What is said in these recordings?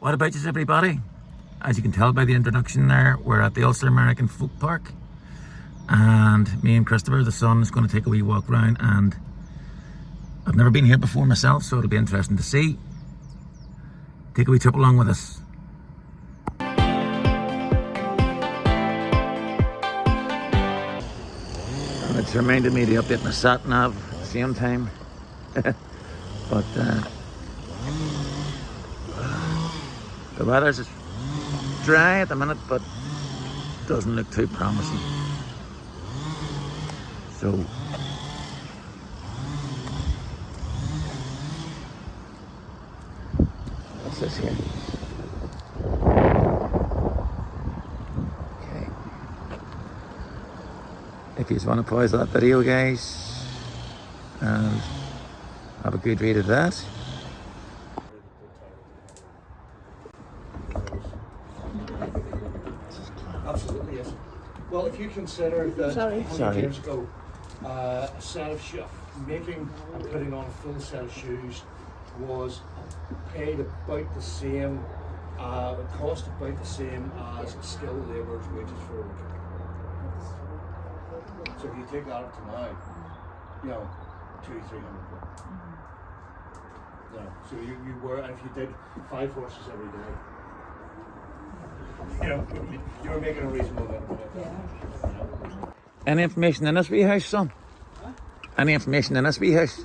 What about you, everybody? As you can tell by the introduction there, we're at the Ulster American Folk Park, and me and Christopher, the son, is going to take a wee walk around, and I've never been here before myself, so it'll be interesting to see. Take a wee trip along with us. And it's reminded me to update my sat nav at the same time. But the weather's just dry at the minute, but doesn't look too promising. So what's this here? Okay. If you just want to pause that video, guys, and have a good read of that. Absolutely, yes. Well, if you consider that 100 years ago, a set of making and putting on a full set of shoes was paid about the same, cost about the same as a skilled labourer's wages for a week. So if you take that up to now, you know, 200-300 quid. You know, so you were, and if you did 5 horses every day, you know, you were making a reasonable amount of money. Yeah. Any information in this wee house, son? Huh? Any information in this wee house?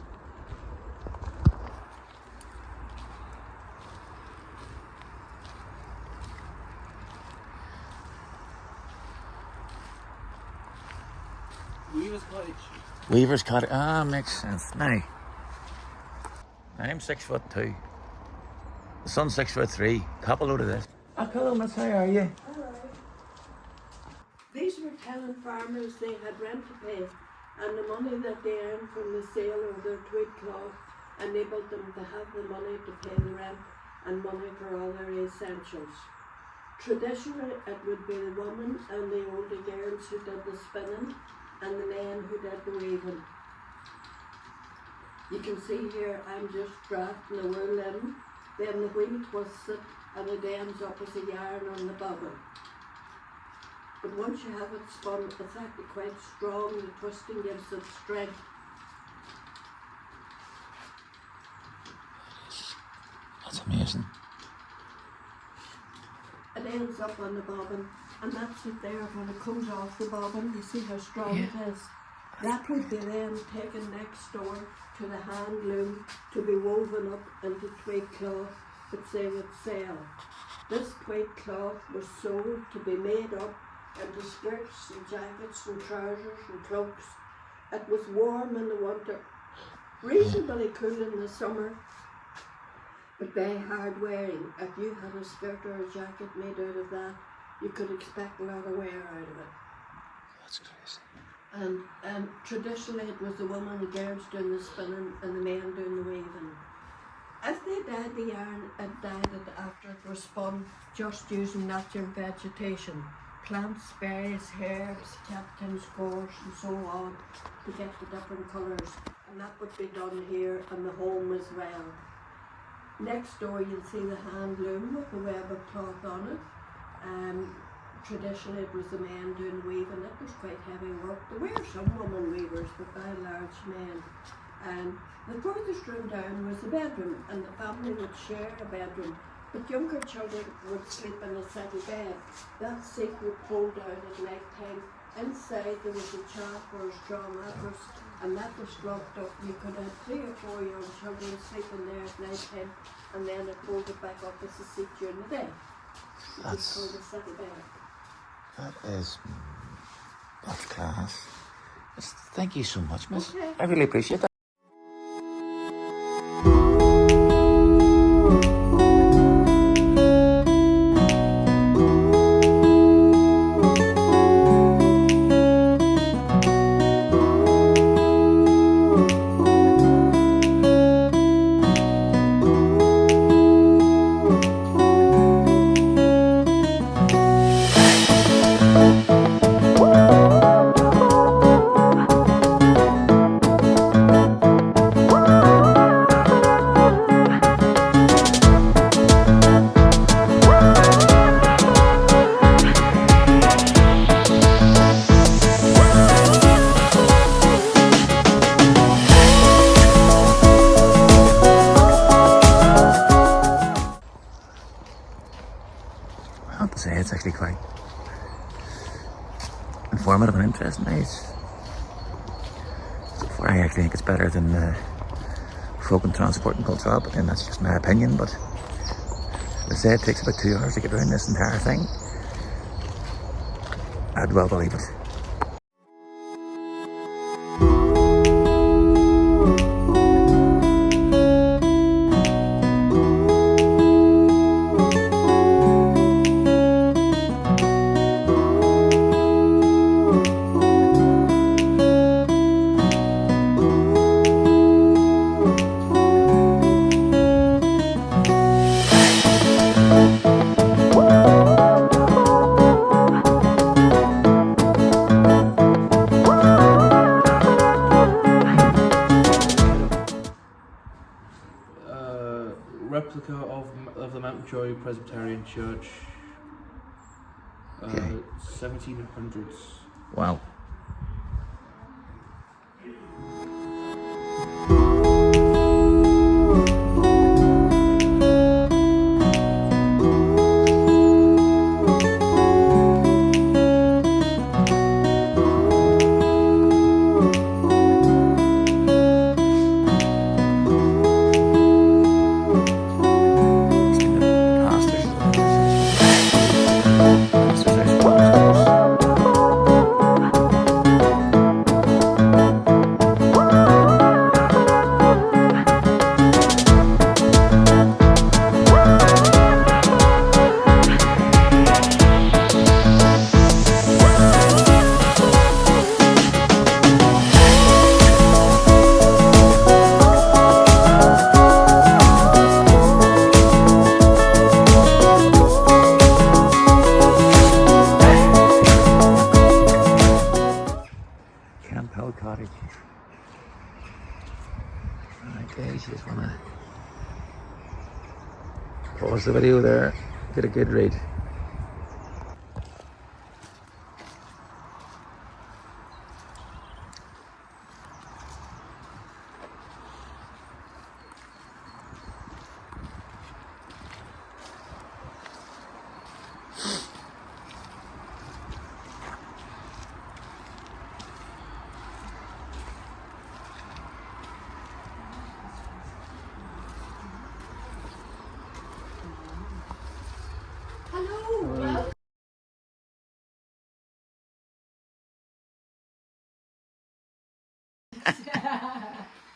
Weaver's Cottage. Weaver's Cottage. Ah, makes sense. Now, I'm 6'2". The son's 6'3". Cop a load of this. Oh, hello, miss. How are you? Hello. These were telling farmers they had rent to pay, and the money that they earned from the sale of their tweed cloth enabled them to have the money to pay the rent and money for all their essentials. Traditionally, it would be the woman and the older girls who did the spinning, and the men who did the weaving. You can see here I'm just drafting the wool in, then the wheel twists it and it ends up as a yarn on the bobbin. But once you have it spun, it's actually quite strong. The twisting gives it strength. That's amazing. It ends up on the bobbin, and that's it there when it comes off the bobbin. You see how strong it is. That would be then taken next door to the hand loom to be woven up into tweed cloth that they would sell. This tweed cloth was sold to be made up into skirts and jackets and trousers and cloaks. It was warm in the winter, reasonably cool in the summer, but very hard wearing. If you had a skirt or a jacket made out of that, you could expect a lot of wear out of it. That's crazy. And traditionally it was the women and girls doing the spinning and the men doing the weaving. If they dyed the yarn, it dyed it after it was spun, just using natural vegetation. Plants, berries, herbs, catkins, gorse and so on to get the different colours. And that would be done here in the home as well. Next door you'll see the hand loom with the web of cloth on it. Traditionally it was the men doing the weaving. It was quite heavy work. There were some women weavers, but by and large men. The furthest room down was the bedroom, and the family would share a bedroom, but younger children would sleep in a settle bed. That seat would fold out at night time. Inside there was a chaff or a straw mattress, and that was dropped up. You could have 3 or 4 young children sleeping there at night time, and then it folded back up as a seat during the day. That's called a settle bed. That's class. Thank you so much, miss. Okay. I really appreciate that. say it's actually quite informative and interesting. I actually think it's better than folk and transport and culture, but then that's just my opinion. But they say it takes about 2 hours to get around this entire thing. I'd well believe it. Replica of the Mountjoy Presbyterian Church, Okay. 1700s. Wow. Cottage. Okay, you just want to pause the video there, get a good read.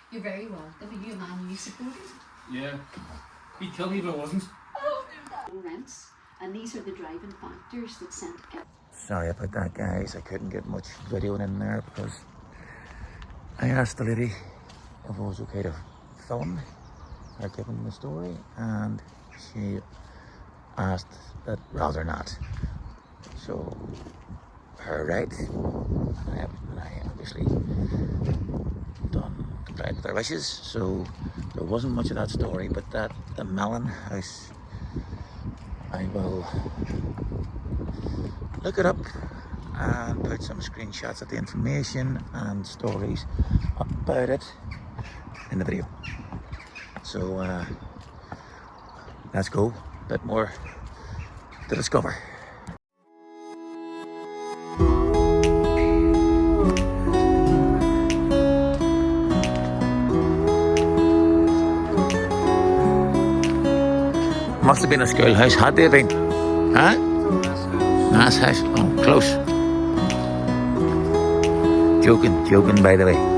You're very welcome. Are you a Man U supporter? Yeah. He'd kill me if I wasn't. Rents, and these are the driving factors that sent. Sorry about that, guys. I couldn't get much video in there because I asked the lady if it was okay to film her giving the story, and she asked that rather not. So, her right, and I obviously complied with her wishes. So there wasn't much of that story, but the Melon House, I will look it up and put some screenshots of the information and stories about it in the video. So let's go, a bit more to discover. Must have been a schoolhouse, had they been? Huh? Mass house. Oh, close. Joking by the way.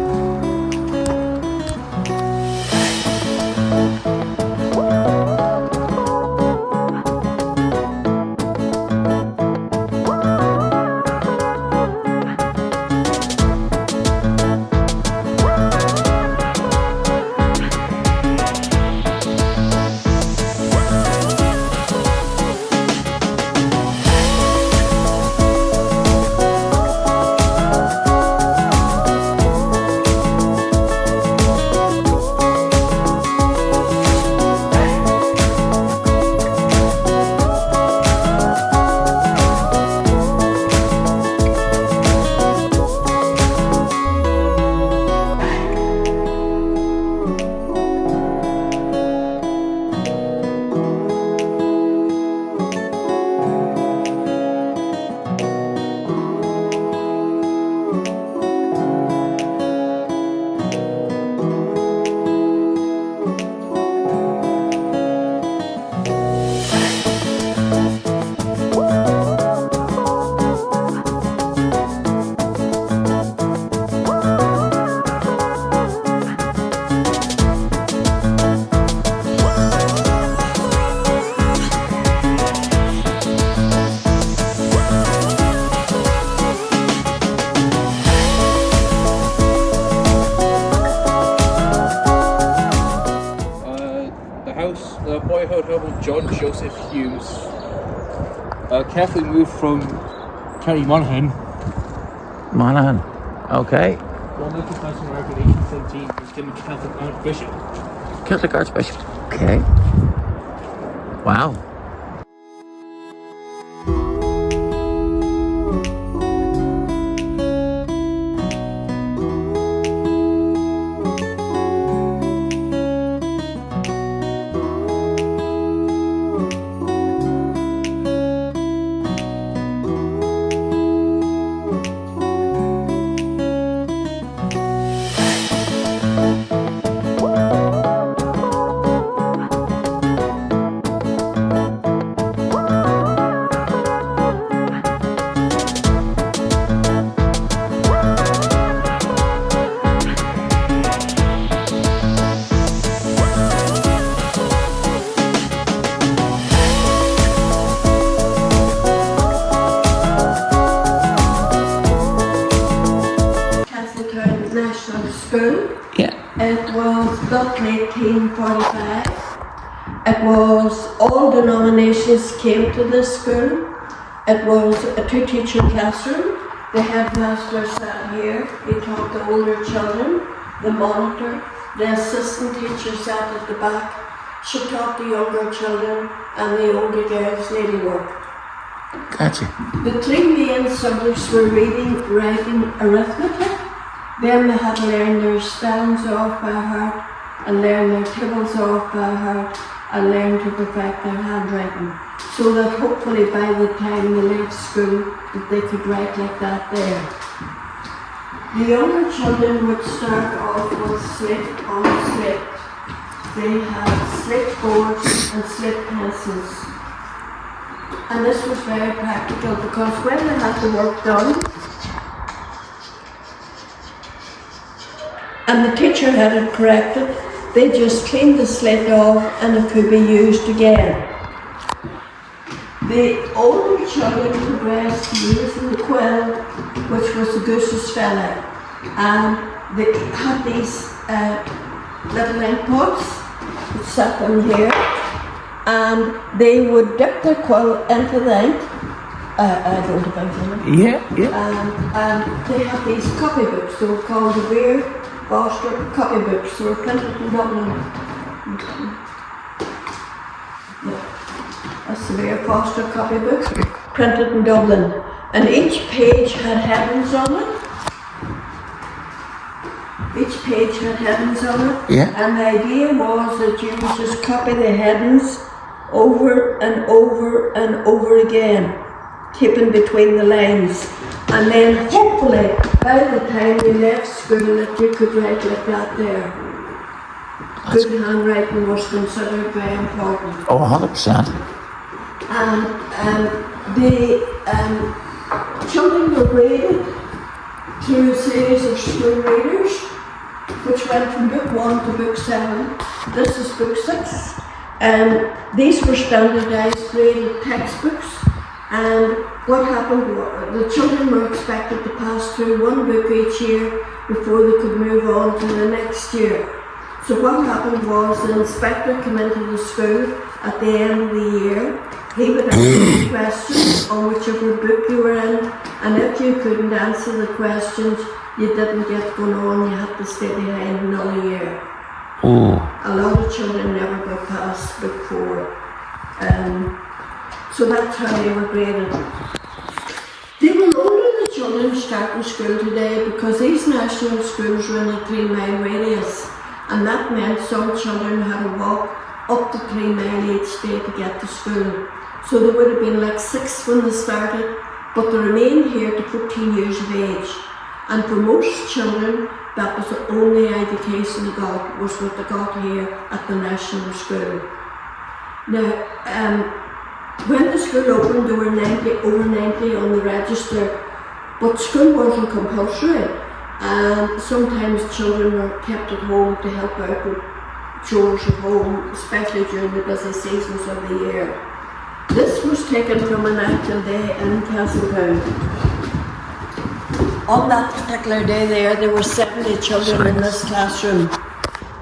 house, the boyhood home of John Joseph Hughes. Carefully moved from County Monaghan. Monaghan. Okay. Born in America in 1817, was given to Catholic Archbishop. Catholic Archbishop. Okay. Wow. School. Yeah. It was built in 1845. It was, all denominations came to this school. It was a two-teacher classroom. The headmaster sat here. He taught the older children. The monitor, the assistant teacher sat at the back. She taught the younger children and the older girls needlework. Gotcha. The three main subjects were reading, writing, arithmetic. Then they had to learn their spellings off by heart, and learn their tables off by heart, and learn to perfect their handwriting. So that hopefully by the time they left school, that they could write like that there. The younger children would start off with slate on slate. They had slate boards and slate pencils. And this was very practical because when they had the work done, and the teacher had it corrected, they just cleaned the slate off and it could be used again. The older children progressed to using the quill, which was the goose's fella, and they had these little ink pots that sat in here, and they would dip their quill into the ink. I don't have ink in it. Yeah. And they had these copybooks. They were called the Weir Foster copybooks. They were printed in Dublin. Yeah. That's the Weir Foster copybooks, printed in Dublin. And each page had headings on it. Each page had headings on it. Yeah. And the idea was that you would just copy the headings over and over and over again, keeping between the lines. And then hopefully by the time you left school that you could write like that there. Good handwriting was considered very important. Oh, 100%. And the children were graded through a series of school readers, which went from book 1 to book 7. This is book 6. And these were standardised graded textbooks. And what happened was the children were expected to pass through one book each year before they could move on to the next year. So what happened was the inspector came into the school at the end of the year. He would ask questions on whichever book you were in, and if you couldn't answer the questions, you didn't get going on, you had to stay behind another year. Ooh. A lot of children never got past book 4. So that's how they were graded. They were older the children starting school today because these national schools were in a 3-mile radius, and that meant some children had to walk up to 3 miles each day to get to school. So they would have been like 6 when they started, but they remained here to 14 years of age. And for most children, that was the only education they got, was what they got here at the national school. Now, when the school opened, there were over 90 on the register, but school wasn't compulsory, and sometimes children were kept at home to help out with chores at home, especially during the busy seasons of the year. This was taken from an actual day in Castletown. On that particular day there were 70 children in this classroom.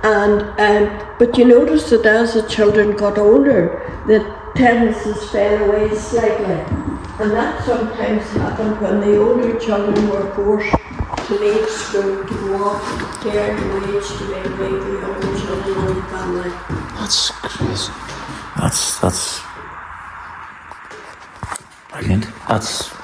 But you notice that as the children got older, the tendencies fell away slightly. And that sometimes happened when the older children were forced to leave school to go off to earn wage to make the younger children in the family. That's crazy. That's brilliant. That's